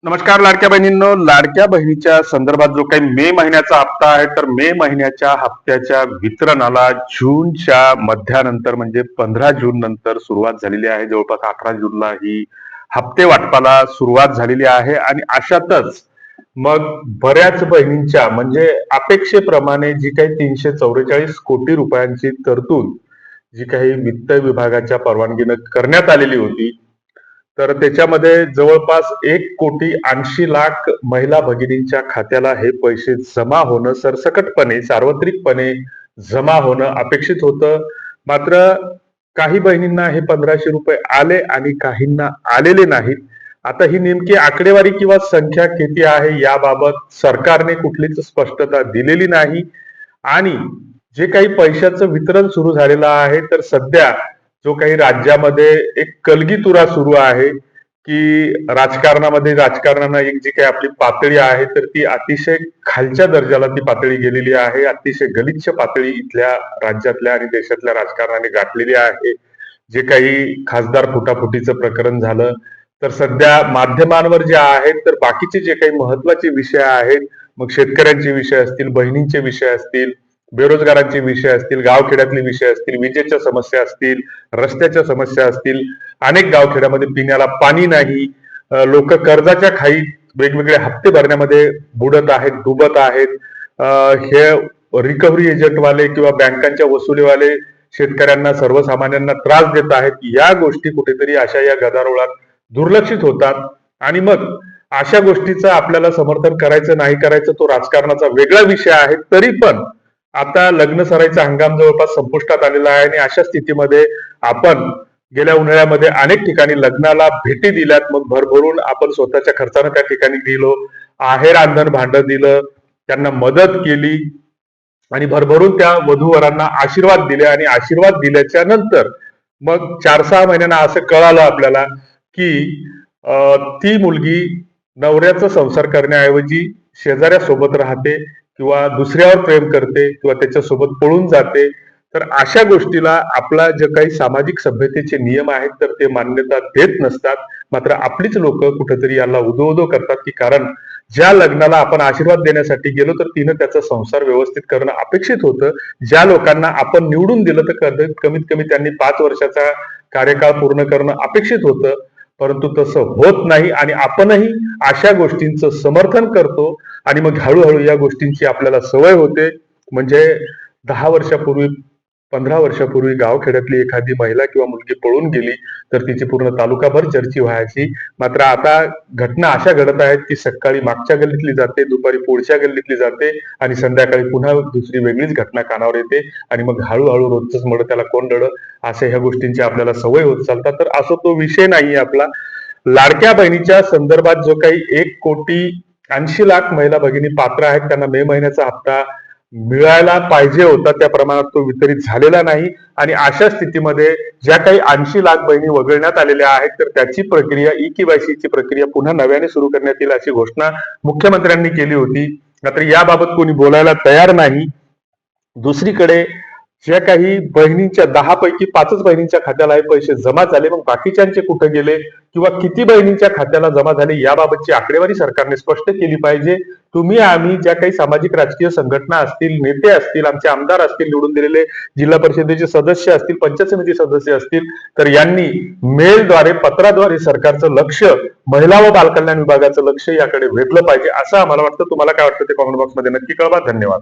नमस्कार लाडक्या बहिणींनो, लाडक्या बहिणीच्या संदर्भात जो काही मे महिन्याचा हप्ता आहे, तर मे महिन्याच्या हप्त्याच्या वितरणाला जूनच्या मध्यानंतर म्हणजे 15 जून नंतर सुरुवात झालेली आहे. जवळपास 18 जूनला ही हप्ते वाटपाला सुरुवात झालेली आहे आणि अशातच मग बऱ्याच बहिणींच्या म्हणजे अपेक्षेप्रमाणे जी काही 344 कोटी रुपयांची तरतूद जी काही वित्त विभागाच्या परवानगीनं करण्यात आलेली होती, तर त्याच्यामध्ये जवळपास 1,80,00,000 महिला भगिनींच्या खात्याला हे पैसे जमा होणं सरसकटपणे सार्वत्रिकपणे जमा होणं अपेक्षित होतं. मात्र काही बहिणींना हे 1500 रुपये आले आणि काहींना आलेले नाहीत. आता ही नेमकी आकडेवारी किंवा संख्या किती आहे याबाबत सरकारने कुठलीच स्पष्टता दिलेली नाही आणि जे काही पैशाचं वितरण सुरू झालेलं आहे, तर सध्या जो काही राज्यामध्ये एक कलगीतुरा सुरू आहे की राजकारणानं एक जी काही आपली पातळी आहे, तर ती अतिशय खालच्या दर्जाला ती पातळी गेलेली आहे. अतिशय गलिच्छ पातळी इथल्या राज्यातल्या आणि देशातल्या राजकारणाने गाठलेली आहे. जे काही खासदार फुटाफुटीचं प्रकरण झालं, तर सध्या माध्यमांवर जे आहेत, तर बाकीचे जे काही महत्वाचे विषय आहेत, मग शेतकऱ्यांचे विषय असतील, बहिणींचे विषय असतील, बेरोजगारांचे विषय असतील, गावखेड्यातले विषय असतील, विजेच्या समस्या असतील, रस्त्याच्या समस्या असतील, अनेक गावखेड्यामध्ये पिण्याला पाणी नाही, लोक कर्जाच्या खाईत वेगवेगळे हप्ते भरण्यामध्ये बुडत आहेत, डुबत आहेत. हे रिकव्हरी एजंटवाले किंवा बँकांच्या वसुलीवाले शेतकऱ्यांना सर्वसामान्यांना त्रास देत आहेत. या गोष्टी कुठेतरी अशा या गदारोळात दुर्लक्षित होतात आणि मग अशा गोष्टीचं आपल्याला समर्थन करायचं नाही करायचं तो राजकारणाचा वेगळा विषय आहे. तरी पण आता लग्न सराईचा हंगाम जवळपास संपुष्टात आलेला आहे आणि अशा स्थितीमध्ये आपण गेल्या उन्हाळ्यामध्ये अनेक ठिकाणी लग्नाला भेटी दिल्यात. मग भरभरून आपण स्वतःच्या खर्चानं त्या ठिकाणी गेलो, आहेर रांधण भांडं दिलं, त्यांना मदत केली आणि भरभरून त्या वधूवरांना आशीर्वाद दिले आणि आशीर्वाद दिल्याच्या नंतर मग 4-6 महिन्यांना असं कळालं आपल्याला की ती मुलगी नवऱ्याचा संसार करण्याऐवजी शेजाऱ्यासोबत राहते किंवा दुसऱ्यावर प्रेम करते किंवा त्याच्यासोबत पळून जाते. तर अशा गोष्टीला आपला जे काही सामाजिक सभ्यतेचे नियम आहेत, तर ते मान्यता देत नसतात. मात्र आपलीच लोक कुठेतरी याला उदो करतात की कारण ज्या लग्नाला आपण आशीर्वाद देण्यासाठी गेलो, तर तिनं त्याचा संसार व्यवस्थित करणं अपेक्षित होतं. ज्या लोकांना आपण निवडून दिलं, तर कमीत कमी त्यांनी 5 वर्षाचा कार्यकाळ पूर्ण करणं अपेक्षित होतं. परंतु तसं होत नाही आणि आपणही अशा गोष्टींचं समर्थन करतो आणि मग हळूहळू या गोष्टींची आपल्याला सवय होते. म्हणजे 10 वर्षापूर्वी 15 वर्षापूर्वी गावखेड्यातली एखादी महिला किंवा मुलगी पळून गेली तर तिची पूर्ण तालुकाभर चर्चा व्हायची. मात्र आता घटना अशा घडत आहेत की सकाळी मागच्या गल्लीतली जाते, दुपारी पुढच्या गल्लीतली जाते आणि संध्याकाळी पुन्हा दुसरी वेगळीच घटना कानावर येते आणि मग हळूहळू रोजच मड त्याला कोण डळ अशा ह्या गोष्टींची आपल्याला सवय होत चालतात. तर असं तो विषय नाही आपला. लाडक्या बहिणीच्या संदर्भात जो काही 1,80,00,000 महिला भगिनी पात्र आहेत, त्यांना मे महिन्याचा हप्ता मिळायला पाहिजे होता त्या प्रमाणात तो वितरित झालेला नाही आणि अशा स्थितीमध्ये ज्या काही 80 लाख बहिणी वगळण्यात आलेल्या आहेत, तर त्याची प्रक्रिया ई-केवायसी ची प्रक्रिया पुन्हा नव्याने सुरू करण्यात येईल अशी घोषणा मुख्यमंत्र्यांनी केली होती. मात्र याबाबत कोणी बोलायला तयार नाही. दुसरीकडे ज्या काही बहिणींच्या 10 पैकी 5च बहिणींच्या खात्याला हे पैसे जमा झाले, मग बाकीच्यांचे कुठे गेले किंवा किती बहिणींच्या खात्याला जमा झाले याबाबतची आकडेवारी सरकारने स्पष्ट केली पाहिजे. तुम्ही आम्ही ज्या काही सामाजिक राजकीय संघटना असतील, नेते असतील, आमचे आमदार असतील, निवडून दिलेले जिल्हा परिषदेचे सदस्य असतील, पंचायत समिती सदस्य असतील, तर यांनी मेलद्वारे पत्राद्वारे सरकारचं लक्ष महिला व बालकल्याण विभागाचं लक्ष याकडे वेधलं पाहिजे असं आम्हाला वाटतं. तुम्हाला काय वाटतं ते कॉमेंट बॉक्समध्ये नक्की कळवा. धन्यवाद.